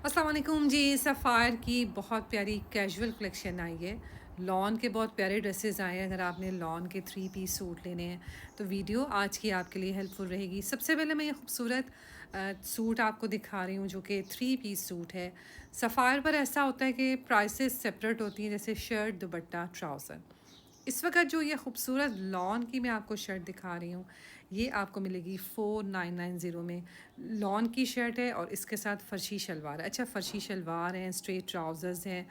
अस्सलाम वालेकुम जी। सफ़ायर की बहुत प्यारी कैजुअल कलेक्शन आई है। लॉन के बहुत प्यारे ड्रेसेस आए हैं। अगर आपने लॉन के 3 पीस सूट लेने हैं तो वीडियो आज की आपके लिए हेल्पफुल रहेगी। सबसे पहले मैं ये खूबसूरत सूट आपको दिखा रही हूँ जो कि 3 पीस सूट है। सफ़ायर पर ऐसा होता है कि प्राइसेस सेपरेट होती हैं, जैसे शर्ट, दुपट्टा, ट्राउज़र। इस वक्त जो ये खूबसूरत लॉन की मैं आपको शर्ट दिखा रही हूँ, ये आपको मिलेगी 4990 में। लॉन की शर्ट है और इसके साथ फर्शी शलवार है। अच्छा, फर्शी शलवार हैं, स्ट्रेट ट्राउज़र्स हैं,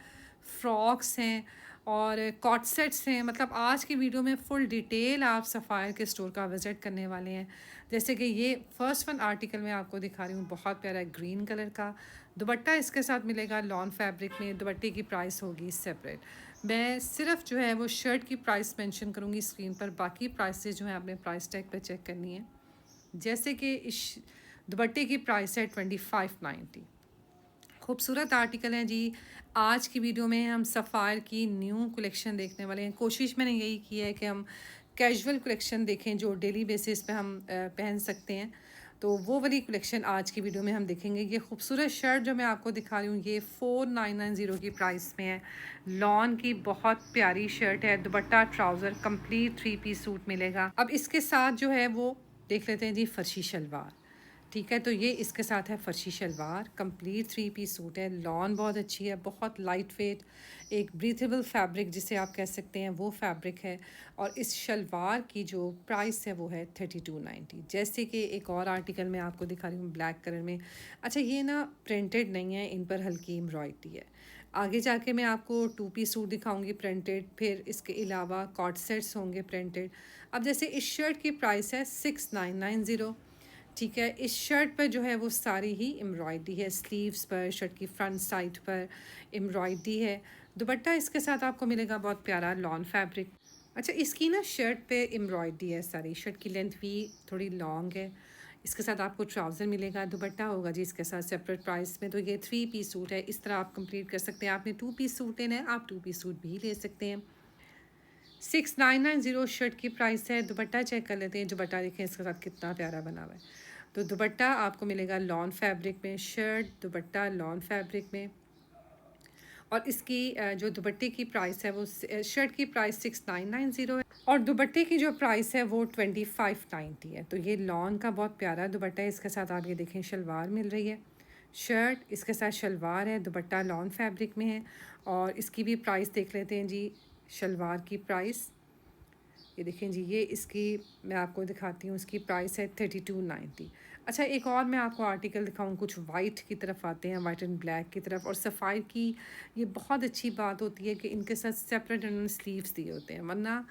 फ्रॉक्स हैं और कॉट सेट्स हैं। मतलब आज की वीडियो में फुल डिटेल आप सफ़ायर के स्टोर का विज़िट करने वाले हैं। जैसे कि ये फर्स्ट वन आर्टिकल मैं आपको दिखा रही हूँ, बहुत प्यारा ग्रीन कलर का दुपट्टा इसके साथ मिलेगा लॉन फैब्रिक में। दुपट्टे की प्राइस होगी सेपरेट। मैं सिर्फ जो है वो शर्ट की प्राइस मेंशन करूँगी स्क्रीन पर, बाकी प्राइसेस जो है आपने प्राइस टैग पे चेक करनी है। जैसे कि इस दुपट्टे की प्राइस है 2590। खूबसूरत आर्टिकल है जी। आज की वीडियो में हम सफ़ायर की न्यू कलेक्शन देखने वाले हैं। कोशिश मैंने यही की है कि हम कैजुअल कलेक्शन देखें जो डेली बेसिस पे हम पहन सकते हैं। तो वो वाली कलेक्शन आज की वीडियो में हम देखेंगे। ये खूबसूरत शर्ट जो मैं आपको दिखा रही हूँ, ये 4990 की प्राइस में है। लॉन की बहुत प्यारी शर्ट है। Dupatta, trouser, complete 3 piece suit मिलेगा। अब इसके साथ जो है वो देख लेते हैं जी, फर्शी शलवार। ठीक है, तो ये इसके साथ है फर्शी शलवार। कंप्लीट 3 पीस सूट है। लॉन बहुत अच्छी है, बहुत लाइट वेट, एक ब्रीथेबल फैब्रिक जिसे आप कह सकते हैं वो फैब्रिक है। और इस शलवार की जो प्राइस है वो है 3290। जैसे कि एक और आर्टिकल मैं आपको दिखा रही हूँ ब्लैक कलर में। अच्छा, ये ना प्रिंटेड नहीं है, इन पर हल्की एम्ब्रॉयडरी है। आगे जाके मैं आपको 2 पीस सूट दिखाऊंगी प्रिंटेड, फिर इसके अलावा कॉट सेट्स होंगे प्रिंटेड। अब जैसे इस शर्ट की प्राइस है 6990। ठीक है, इस शर्ट पर जो है वो सारी ही एम्ब्रॉयडरी है। स्लीव्स पर, शर्ट की फ्रंट साइड पर एम्ब्रॉयडरी है। दुपट्टा इसके साथ आपको मिलेगा बहुत प्यारा लॉन फैब्रिक। अच्छा, इसकी ना शर्ट पे एम्ब्रॉयडरी है सारी। शर्ट की लेंथ भी थोड़ी लॉन्ग है। इसके साथ आपको ट्राउज़र मिलेगा, दुपट्टा होगा जी इसके साथ सेपरेट प्राइस में। तो ये 3 पीस सूट है। इस तरह आप कंप्लीट कर सकते हैं। आपने 2 पीस सूट लेना है, आप 2 पीस सूट भी ले सकते हैं। 6990 शर्ट की प्राइस है। दुपट्टा चेक कर लेते हैं। दुपट्टा देखें इसके साथ कितना प्यारा बना हुआ है। तो दुपट्टा आपको मिलेगा लॉन फैब्रिक में। शर्ट, दुपट्टा लॉन फैब्रिक में। और इसकी जो दुपट्टे की प्राइस है वो शर्ट की प्राइस 6990 है और दुपट्टे की जो प्राइस है वो 2590 है। तो ये लॉन का बहुत प्यारा दुपट्टा है। इसके साथ आप ये देखें शलवार मिल रही है। शर्ट इसके साथ शलवार है, दुपट्टा लॉन फैब्रिक में है। और इसकी भी प्राइस देख लेते हैं जी। शलवार की प्राइस ये देखें जी, ये इसकी मैं आपको दिखाती हूँ। इसकी प्राइस है 3290। अच्छा, एक और मैं आपको आर्टिकल दिखाऊँ। कुछ वाइट की तरफ आते हैं, वाइट एंड ब्लैक की तरफ। और सफ़ायर की ये बहुत अच्छी बात होती है कि इनके साथ सेपरेट इन्होंने स्लीव्स दिए होते हैं। वरना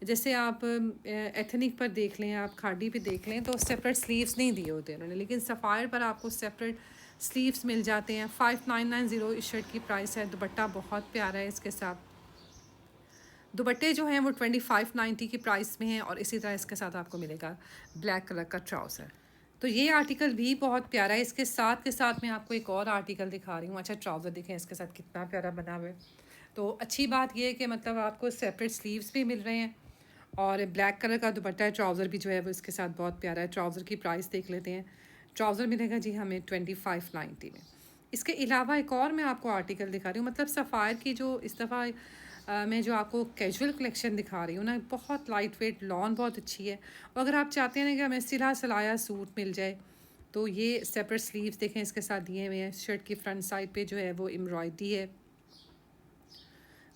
जैसे आप एथनिक पर देख लें, आप खाड़ी पे देख लें, तो सेपरेट स्लीव्स नहीं दिए होते उन्होंने, लेकिन सफ़ायर पर आपको सेपरेट स्लीव्स मिल जाते हैं। 5990 इस शर्ट की प्राइस है। दुपट्टा बहुत प्यारा है इसके साथ। दुपट्टे जो हैं वो 2590 की प्राइस में हैं। और इसी तरह इसके साथ आपको मिलेगा ब्लैक कलर का ट्राउज़र। तो ये आर्टिकल भी बहुत प्यारा है। इसके साथ के साथ मैं आपको एक और आर्टिकल दिखा रही हूँ। अच्छा, ट्राउज़र देखें इसके साथ कितना प्यारा बना हुआ है। तो अच्छी बात यह है कि मतलब आपको सेपरेट स्लीव्स भी मिल रहे हैं और ब्लैक कलर का दुपट्टा है। ट्राउज़र भी जो है वो इसके साथ बहुत प्यारा है। ट्राउज़र की प्राइस देख लेते हैं। ट्राउज़र मिलेगा जी हमें 2590 में। इसके अलावा एक और मैं आपको आर्टिकल दिखा रही हूँ। मतलब सफ़ायर की जो इस दफ़ा मैं जो आपको कैजुअल कलेक्शन दिखा रही हूँ ना, बहुत लाइट वेट, लॉन बहुत अच्छी है। और अगर आप चाहते हैं ना कि हमें सिला सिलाया सूट मिल जाए, तो ये सेपरेट स्लीव्स देखें इसके साथ दिए हुए हैं। शर्ट की फ्रंट साइड पे जो है वो एम्ब्रॉयडरी है।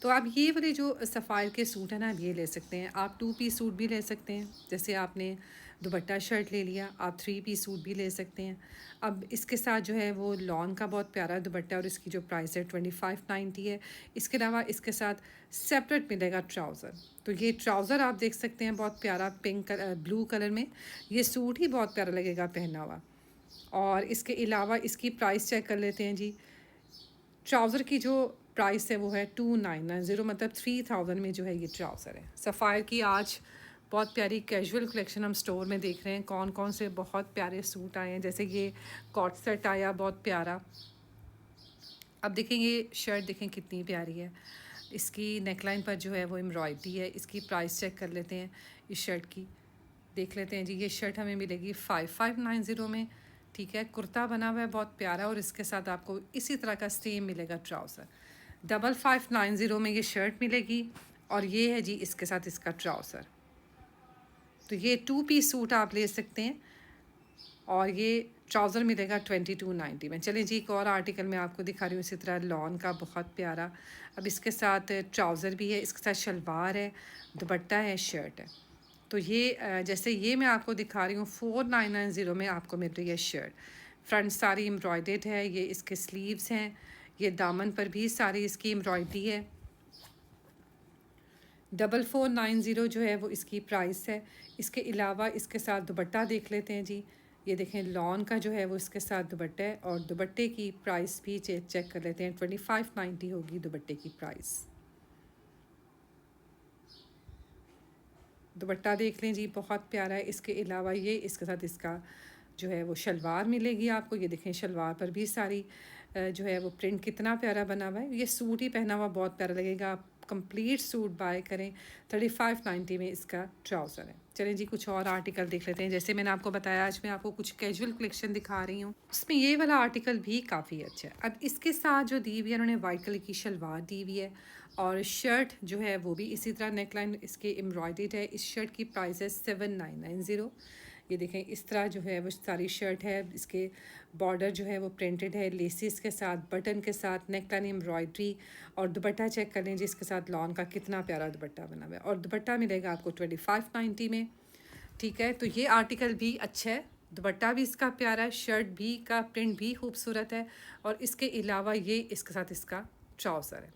तो आप ये वाले जो सफ़ायर के सूट हैं ना, आप ये ले सकते हैं। आप 2 पीस सूट भी ले सकते हैं। जैसे आपने दुपट्टा शर्ट ले लिया, आप 3 पीस सूट भी ले सकते हैं। अब इसके साथ जो है वो लॉन का बहुत प्यारा दुपट्टा और इसकी जो प्राइस है 2590 है। इसके अलावा इसके साथ सेपरेट मिलेगा ट्राउज़र। तो ये ट्राउज़र आप देख सकते हैं, बहुत प्यारा पिंक ब्लू कलर में। ये सूट ही बहुत प्यारा लगेगा पहना हुआ। और इसके अलावा इसकी प्राइस चेक कर लेते हैं जी। ट्राउज़र की जो प्राइस है वो है 2990, मतलब 3000 में जो है ये ट्राउज़र है। सफ़ायर की आज बहुत प्यारी कैजुअल कलेक्शन हम स्टोर में देख रहे हैं। कौन कौन से बहुत प्यारे सूट आए हैं। जैसे ये कॉट सेट आया बहुत प्यारा। अब देखें ये शर्ट देखें कितनी प्यारी है। इसकी नेकलाइन पर जो है वो एम्ब्रॉयडरी है। इसकी प्राइस चेक कर लेते हैं इस शर्ट की। देख लेते हैं जी। ये शर्ट हमें मिलेगी 5590 में। ठीक है, कुर्ता बना हुआ है बहुत प्यारा, और इसके साथ आपको इसी तरह का सेम मिलेगा ट्राउज़र। 5590 में ये शर्ट मिलेगी, और ये है जी इसके साथ इसका ट्राउज़र। तो ये 2 पीस सूट आप ले सकते हैं, और ये ट्राउज़र मिलेगा 2290 में। चलिए जी, एक और आर्टिकल मैं आपको दिखा रही हूँ इसी तरह लॉन का, बहुत प्यारा। अब इसके साथ ट्राउज़र भी है, इसके साथ शलवार है, दुपट्टा है, शर्ट है। तो ये जैसे ये मैं आपको दिखा रही हूँ 4990 में आपको मिल रही है शर्ट। फ्रंट सारी एम्ब्रॉयडेड है, ये इसके स्लीव्स हैं, ये दामन पर भी सारी इसकी एम्ब्रॉयडरी है। 4490 जो है वो इसकी प्राइस है। इसके अलावा इसके साथ दुपट्टा देख लेते हैं जी। ये देखें लॉन का जो है वो इसके साथ दुपट्टा है, और दुपट्टे की प्राइस भी चेक कर लेते हैं। 2590 होगी दुपट्टे की प्राइस। दुपट्टा देख लें जी, बहुत प्यारा है। इसके अलावा ये इसके साथ इसका जो है वो शलवार मिलेगी आपको। ये देखें शलवार पर भी सारी जो है वो प्रिंट कितना प्यारा बना हुआ है। ये सूट ही पहना हुआ बहुत प्यारा लगेगा। आप कंप्लीट सूट बाय करें। 3590 में इसका ट्राउज़र है। चलें जी, कुछ और आर्टिकल देख लेते हैं। जैसे मैंने आपको बताया, आज मैं आपको कुछ कैजुअल कलेक्शन दिखा रही हूँ, उसमें ये वाला आर्टिकल भी काफ़ी अच्छा है। अब इसके साथ जो दी हुई है, उन्होंने वाइट कलर की शलवार दी हुई है, और शर्ट जो है वो भी इसी तरह नेकलाइन इसके एम्ब्रॉयडर्ड है। इस शर्ट की प्राइस है 7990। ये देखें इस तरह जो है वो सारी शर्ट है। इसके बॉर्डर जो है वो प्रिंटेड है, लेसिस के साथ, बटन के साथ, नेकलाइन एम्ब्रॉयडरी, और दुपट्टा चेक कर लें जिसके साथ लॉन का कितना प्यारा दुपट्टा बना हुआ है। और दुपट्टा मिलेगा आपको 2590 में। ठीक है, तो ये आर्टिकल भी अच्छा है। दुपट्टा भी इसका प्यारा है, शर्ट भी का प्रिंट भी खूबसूरत है, और इसके अलावा ये इसके साथ इसका ट्राउज़र है।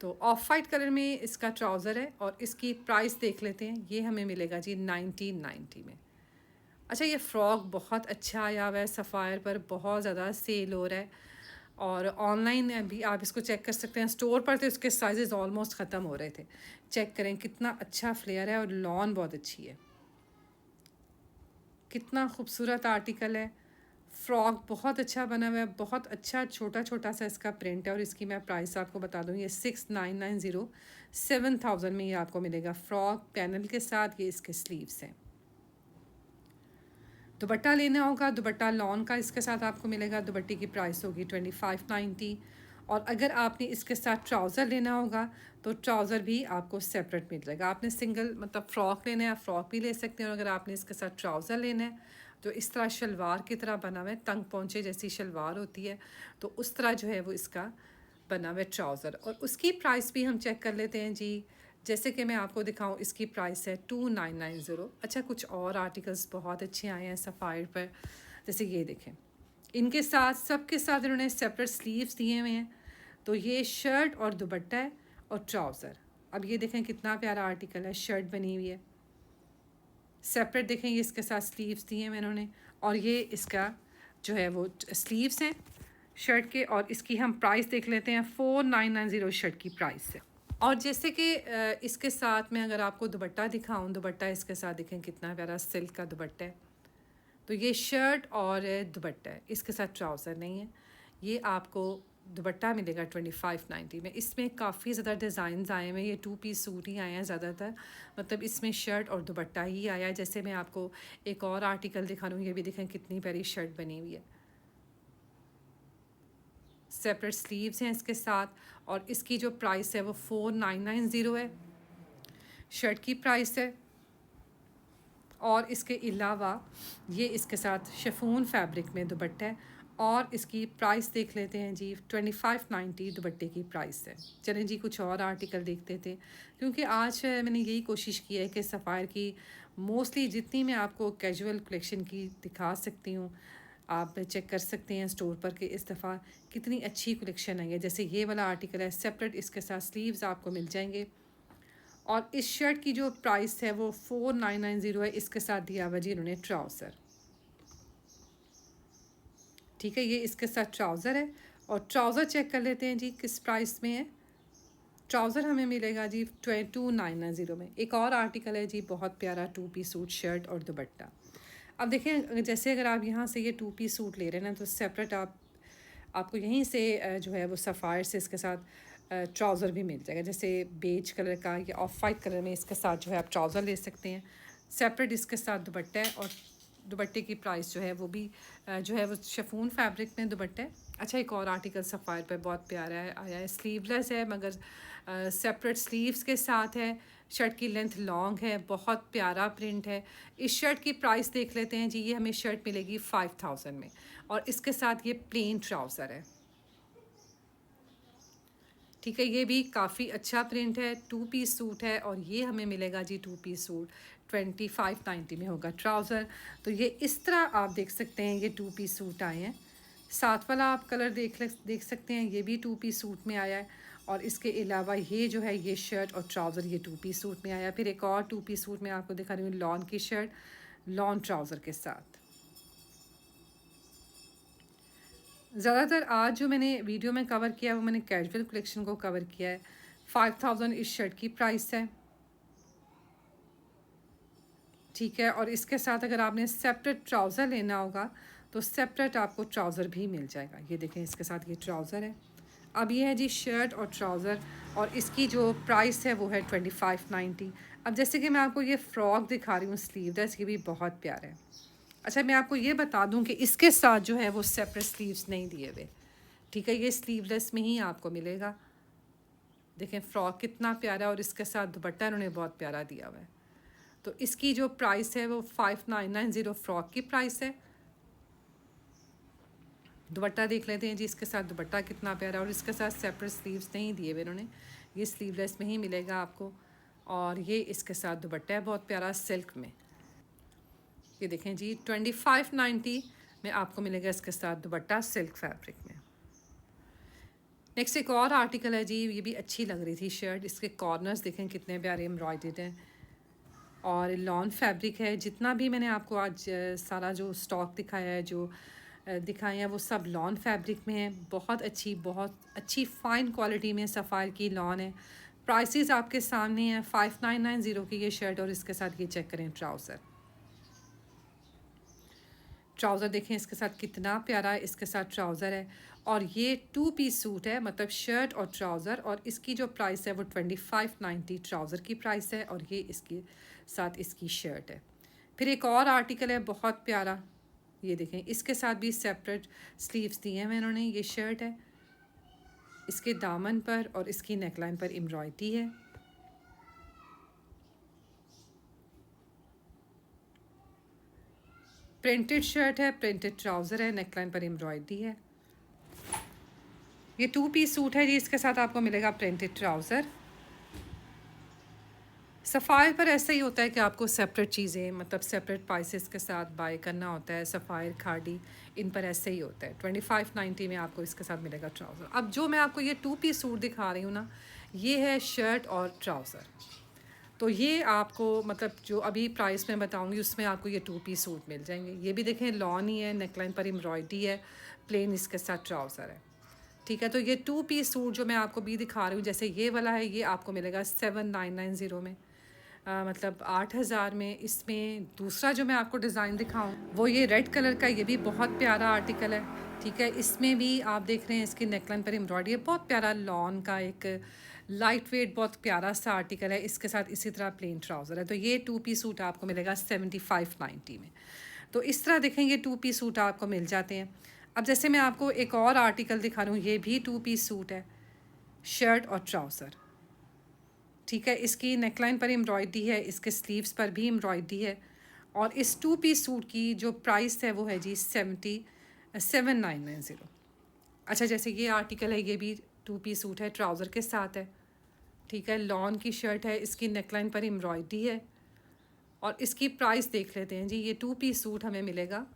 तो ऑफ वाइट कलर में इसका ट्राउज़र है, और इसकी प्राइस देख लेते हैं। ये हमें मिलेगा जी 1990 में। अच्छा, ये फ़्रॉक बहुत अच्छा आया हुआ है, सफ़ायर पर बहुत ज़्यादा सेल हो रहा है, और ऑनलाइन भी आप इसको चेक कर सकते हैं। स्टोर पर तो इसके साइज़ ऑलमोस्ट ख़त्म हो रहे थे। चेक करें कितना अच्छा फ्लेयर है, और लॉन बहुत अच्छी है। कितना खूबसूरत आर्टिकल है। फ़्रॉक बहुत अच्छा बना हुआ है, बहुत अच्छा छोटा छोटा सा इसका प्रिंट है, और इसकी मैं प्राइस आपको बता दूँ, ये 6990, 7000 में ये आपको मिलेगा। फ़्रॉक पैनल के साथ ये इसके स्लीव्स हैं। दुपट्टा लेना होगा, दुपट्टा लॉन का इसके साथ आपको मिलेगा। दुपट्टे की प्राइस होगी 2590। और अगर आपने इसके साथ ट्राउज़र लेना होगा तो ट्राउज़र भी आपको सेपरेट मिल जाएगा। आपने सिंगल मतलब फ़्रॉक लेना है, फ़्रॉक भी ले सकते हैं, और अगर आपने इसके साथ ट्राउज़र लेना है जो इस तरह शलवार की तरह बना हुआ है, तंग पहुँचे जैसी शलवार होती है, तो उस तरह जो है वो इसका बना हुआ है ट्राउज़र। और उसकी प्राइस भी हम चेक कर लेते हैं जी। जैसे कि मैं आपको दिखाऊं, इसकी प्राइस है 2990। अच्छा, कुछ और आर्टिकल्स बहुत अच्छे आए हैं सफ़ायर पर। जैसे ये देखें, इनके साथ सबके साथ इन्होंने सेपरेट स्लीव्स दिए हुए हैं। तो ये शर्ट और दुपट्टा है, और ट्राउज़र। अब ये देखें कितना प्यारा आर्टिकल है, शर्ट बनी हुई है सेपरेट। देखें ये इसके साथ स्लीव्स दिए हैं इन्होंने, और ये इसका जो है वो स्लीव्स हैं शर्ट के। और इसकी हम प्राइस देख लेते हैं। 4990 शर्ट की प्राइस है। और जैसे कि इसके साथ में अगर आपको दुपट्टा दिखाऊं, दुपट्टा इसके साथ देखें कितना प्यारा सिल्क का दुपट्टा है। तो ये शर्ट और दुपट्टा है, इसके साथ ट्राउज़र नहीं है। ये आपको दुपट्टा मिलेगा 2590 में। इसमें काफ़ी ज़्यादा डिज़ाइंस आए हैं। ये 2 पीस सूट ही आए हैं ज़्यादातर, मतलब इसमें शर्ट और दुपट्टा ही आया है। जैसे मैं आपको एक और आर्टिकल दिखा रही हूँ, ये भी देखें कितनी प्यारी शर्ट बनी हुई है। सेपरेट स्लीव्स हैं इसके साथ, और इसकी जो प्राइस है वो 4990 है, शर्ट की प्राइस है। और इसके अलावा ये इसके साथ शिफॉन फैब्रिक में दुपट्टा है, और इसकी प्राइस देख लेते हैं जी। 2590 दुपट्टे की प्राइस है। चलें जी, कुछ और आर्टिकल देखते थे, क्योंकि आज मैंने यही कोशिश की है कि सफ़ायर की मोस्टली जितनी मैं आपको कैजुअल कलेक्शन की दिखा सकती हूँ, आप चेक कर सकते हैं स्टोर पर कि इस दफ़ा कितनी अच्छी कलेक्शन आई है। जैसे ये वाला आर्टिकल है, सेपरेट इसके साथ स्लीव्स आपको मिल जाएंगे, और इस शर्ट की जो प्राइस है वो 4990 है। इसके साथ दिया हुआ जी इन्होंने ट्राउज़र। ठीक है, ये इसके साथ ट्राउज़र है, और ट्राउज़र चेक कर लेते हैं जी किस प्राइस में है। ट्राउज़र हमें मिलेगा जी 2990 में। एक और आर्टिकल है जी बहुत प्यारा, 2 पीस सूट, शर्ट और दुपट्टा। अब देखें, जैसे अगर आप यहाँ से ये 2 पीस सूट ले रहे हैं ना, तो सेपरेट आपको यहीं से जो है वो सफ़ायर से इसके साथ ट्राउज़र भी मिल जाएगा। जैसे बेज कलर का या ऑफ वाइट कलर में इसके साथ जो है आप ट्राउज़र ले सकते हैं। सेपरेट इसके साथ दुपट्टा है, और दुपट्टे की प्राइस जो है वो भी जो है वो शिफॉन फैब्रिक में दुपट्टे। अच्छा, एक और आर्टिकल सफ़ायर पे बहुत प्यारा है आया है, स्लीवलेस है मगर सेपरेट स्लीव्स के साथ है। शर्ट की लेंथ लॉन्ग है, बहुत प्यारा प्रिंट है। इस शर्ट की प्राइस देख लेते हैं जी। ये हमें शर्ट मिलेगी 5000 में और इसके साथ ये प्लेन ट्राउज़र है। ठीक है, ये भी काफ़ी अच्छा प्रिंट है, 2 पीस सूट है और ये हमें मिलेगा जी 2 पीस सूट 2590 में होगा ट्राउज़र। तो ये इस तरह आप देख सकते हैं, ये 2 पीस सूट आए हैं। साथ वाला आप कलर देख सकते हैं, ये भी 2 पीस सूट में आया है और इसके अलावा ये जो है ये शर्ट और ट्राउज़र ये 2 पीस सूट में आया है। फिर एक और 2 पीस सूट में आपको दिखा रही हूँ, लॉन की शर्ट लॉन ट्राउज़र के साथ। ज़्यादातर आज जो मैंने वीडियो में कवर किया है वो मैंने कैजुअल कलेक्शन को कवर किया है। 5000 इस शर्ट की प्राइस है। ठीक है, और इसके साथ अगर आपने सेपरेट ट्राउज़र लेना होगा तो सेपरेट आपको ट्राउज़र भी मिल जाएगा। ये देखें, इसके साथ ये ट्राउज़र है। अब ये है जी शर्ट और ट्राउज़र और इसकी जो प्राइस है वो है 2590। अब जैसे कि मैं आपको ये फ़्रॉक दिखा रही हूँ स्लीवलेस, ये भी बहुत प्यारा है। अच्छा, मैं आपको ये बता दूँ कि इसके साथ जो है वो सेपरेट स्लीव्स नहीं दिए हुए। ठीक है, ये स्लीवलेस में ही आपको मिलेगा। देखें फ़्रॉक कितना प्यारा और इसके साथ दुपट्टा इन्होंने बहुत प्यारा दिया हुआ है। तो इसकी जो प्राइस है वो 5990 फ़्रॉक की प्राइस है। दुपट्टा देख लेते हैं जी, इसके साथ दुपट्टा कितना प्यारा और इसके साथ सेपरेट स्लीव्स नहीं दिए हुए इन्होंने, ये स्लीवलेस में ही मिलेगा आपको। और ये इसके साथ दुपट्टा है बहुत प्यारा सिल्क में। ये देखें जी 2590 में आपको मिलेगा इसके साथ दुपट्टा सिल्क फैब्रिक में। नेक्स्ट एक और आर्टिकल है जी, ये भी अच्छी लग रही थी शर्ट। इसके कॉर्नर्स देखें कितने प्यारे एम्ब्रॉयडर्ड हैं और लॉन फैब्रिक है। जितना भी मैंने आपको आज सारा जो स्टॉक दिखाया है, जो दिखाए हैं, वो सब लॉन फैब्रिक में है। बहुत अच्छी फ़ाइन क्वालिटी में सफ़ायर की लॉन है। प्राइसेस आपके सामने हैं, 5990 की ये शर्ट और इसके साथ ये चेक करें ट्राउज़र। ट्राउज़र देखें इसके साथ कितना प्यारा इसके साथ ट्राउज़र है और ये 2 पीस सूट है, मतलब शर्ट और ट्राउज़र। और इसकी जो प्राइस है वो 2590 ट्राउज़र की प्राइस है और ये इसके साथ इसकी शर्ट है। फिर एक और आर्टिकल है बहुत प्यारा, ये देखें इसके साथ भी सेपरेट स्लीव्स दिए हैं इन्होंने। ये शर्ट है, इसके दामन पर और इसकी नेकलाइन पर एम्ब्रॉयडरी है। प्रिंटेड शर्ट है, प्रिंटेड ट्राउज़र है, नेकलाइन पर एम्ब्रॉयडरी है। ये 2 पीस सूट है जी, इसके साथ आपको मिलेगा प्रिंटेड ट्राउज़र। सफ़ायर पर ऐसा ही होता है कि आपको सेपरेट चीज़ें, मतलब सेपरेट प्राइसेस के साथ बाय करना होता है। सफ़ायर, खाड़ी, इन पर ऐसे ही होता है। 2590 में आपको इसके साथ मिलेगा ट्राउज़र। अब जो मैं आपको ये 2 पीस सूट दिखा रही हूँ ना, ये है शर्ट और ट्राउज़र। तो ये आपको, मतलब जो अभी प्राइस मैं बताऊँगी उसमें आपको ये 2 पीस सूट मिल जाएंगे। ये भी देखें लॉन ही है, नेकलाइन पर एम्ब्रॉयडरी है, प्लेन इसके साथ ट्राउज़र है। ठीक है, तो ये 2 पीस सूट जो मैं आपको भी दिखा रही हूँ, जैसे ये वाला है, ये आपको मिलेगा 7990 में, मतलब 8000 में। इसमें दूसरा जो मैं आपको डिज़ाइन दिखाऊँ वो ये रेड कलर का, ये भी बहुत प्यारा आर्टिकल है। ठीक है, इसमें भी आप देख रहे हैं इसकी नेकलाइन पर एम्ब्रॉयडरी है, बहुत प्यारा लॉन का एक लाइट वेट बहुत प्यारा सा आर्टिकल है। इसके साथ इसी तरह प्लेन ट्राउज़र है। तो ये 2 पीस सूट आपको मिलेगा 7590 में। तो इस तरह देखेंगे 2 पीस सूट आपको मिल जाते हैं। अब जैसे मैं आपको एक और आर्टिकल दिखा रही हूँ, ये भी 2 पीस सूट है, शर्ट और ट्राउज़र। ठीक है, इसकी नेकलाइन पर एम्ब्रॉयडरी है, इसके स्लीव्स पर भी एम्ब्रॉयडरी है और इस 2 पीस सूट की जो प्राइस है वो है जी 7990। अच्छा, जैसे ये आर्टिकल है, ये भी 2 पीस सूट है, ट्राउज़र के साथ है। ठीक है, लॉन की शर्ट है, इसकी नेकलाइन पर एम्ब्रॉयडरी है और इसकी प्राइस देख लेते हैं जी। ये 2 पीस सूट हमें मिलेगा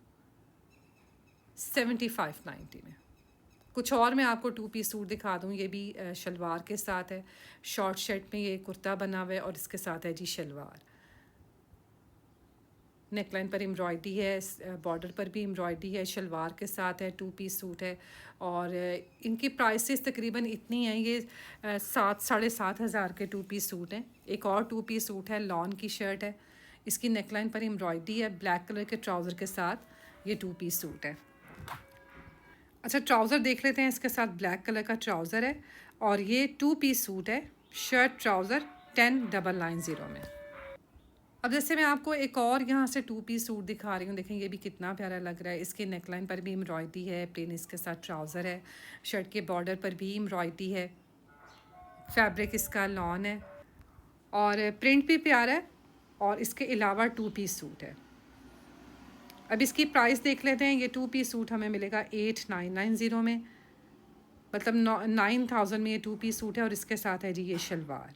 7590 में। कुछ और मैं आपको 2 पीस सूट दिखा दूँ, ये भी शलवार के साथ है। शॉर्ट शर्ट में ये कुर्ता बना हुआ है और इसके साथ है जी शलवार। नेकलाइन पर एम्ब्रॉयडरी है, बॉर्डर पर भी एम्ब्रॉयडरी है, शलवार के साथ है, 2 पीस सूट है और इनकी प्राइसेस तकरीबन इतनी हैं। ये 7-7,500 के 2 पीस सूट हैं। एक और 2 पीस सूट है, लॉन की शर्ट है, इसकी नेकलाइन पर एम्ब्रॉयडरी है, ब्लैक कलर के ट्राउज़र के साथ ये 2 पीस सूट है। अच्छा, ट्राउज़र देख लेते हैं, इसके साथ ब्लैक कलर का ट्राउज़र है और ये 2 पीस सूट है, शर्ट ट्राउज़र 10990 में। अब जैसे मैं आपको एक और यहाँ से 2 पीस सूट दिखा रही हूँ, देखें ये भी कितना प्यारा लग रहा है। इसके नेकलाइन पर भी एम्ब्रॉयडरी है, प्लेन इसके साथ ट्राउज़र है, शर्ट के बॉर्डर पर भी एम्ब्रॉयडरी है, फैब्रिक इसका लॉन है और प्रिंट भी प्यारा है और इसके अलावा 2 पीस सूट है। अब इसकी प्राइस देख लेते हैं। ये 2 पीस सूट हमें मिलेगा 8990 में, मतलब 9000 में ये 2 पीस सूट है और इसके साथ है जी ये शलवार।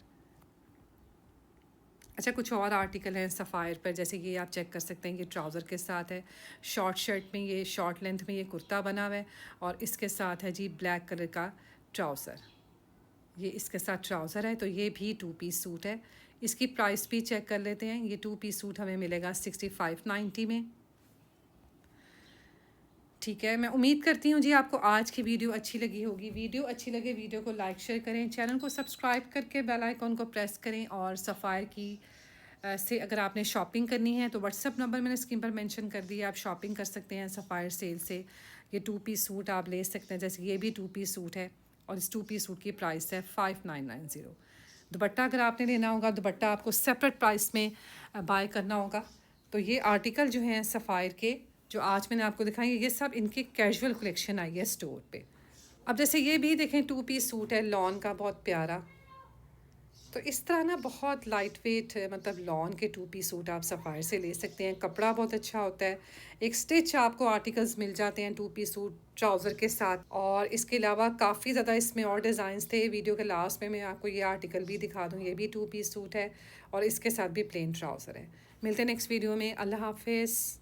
अच्छा, कुछ और आर्टिकल हैं सफ़ायर पर, जैसे ये आप चेक कर सकते हैं, ये ट्राउज़र के साथ है, शॉर्ट शर्ट में ये शॉर्ट लेंथ में ये कुर्ता बना हुआ है और इसके साथ है जी ब्लैक कलर का ट्राउज़र। ये इसके साथ ट्राउज़र है, तो ये भी 2 पीस सूट है। इसकी प्राइस भी चेक कर लेते हैं। ये 2 पीस सूट हमें मिलेगा 6590 में। ठीक है, मैं उम्मीद करती हूँ जी आपको आज की वीडियो अच्छी लगी होगी। वीडियो अच्छी लगे वीडियो को लाइक शेयर करें, चैनल को सब्सक्राइब करके बेल आइकॉन को प्रेस करें और सफ़ायर की से अगर आपने शॉपिंग करनी है तो व्हाट्सअप नंबर मैंने स्क्रीन पर मेंशन कर दिया, आप शॉपिंग कर सकते हैं सफ़ायर सेल से। ये 2 पीस सूट आप ले सकते हैं, जैसे ये भी 2 पीस सूट है और इस 2 पीस सूट की प्राइस है 5990। दुपट्टा अगर आपने लेना होगा, दुपट्टा आपको सेपरेट प्राइस में बाय करना होगा। तो ये आर्टिकल जो हैं सफ़ायर के जो आज मैंने आपको दिखाई, ये सब इनकी कैजुअल कलेक्शन आई है स्टोर पे। अब जैसे ये भी देखें 2 पीस सूट है लॉन का, बहुत प्यारा। तो इस तरह ना बहुत लाइट वेट मतलब लॉन के 2 पीस सूट आप सफ़ायर से ले सकते हैं। कपड़ा बहुत अच्छा होता है। एक स्टिच आपको आर्टिकल्स मिल जाते हैं 2 पीस सूट ट्राउज़र के साथ। और इसके अलावा काफ़ी ज़्यादा इसमें और डिज़ाइंस थे। वीडियो के लास्ट में मैं आपको ये आर्टिकल भी दिखा दूँ। ये भी 2 पीस सूट है और इसके साथ भी प्लेन ट्राउज़र है। मिलते हैं नेक्स्ट वीडियो में। अल्लाह हाफ़िज़।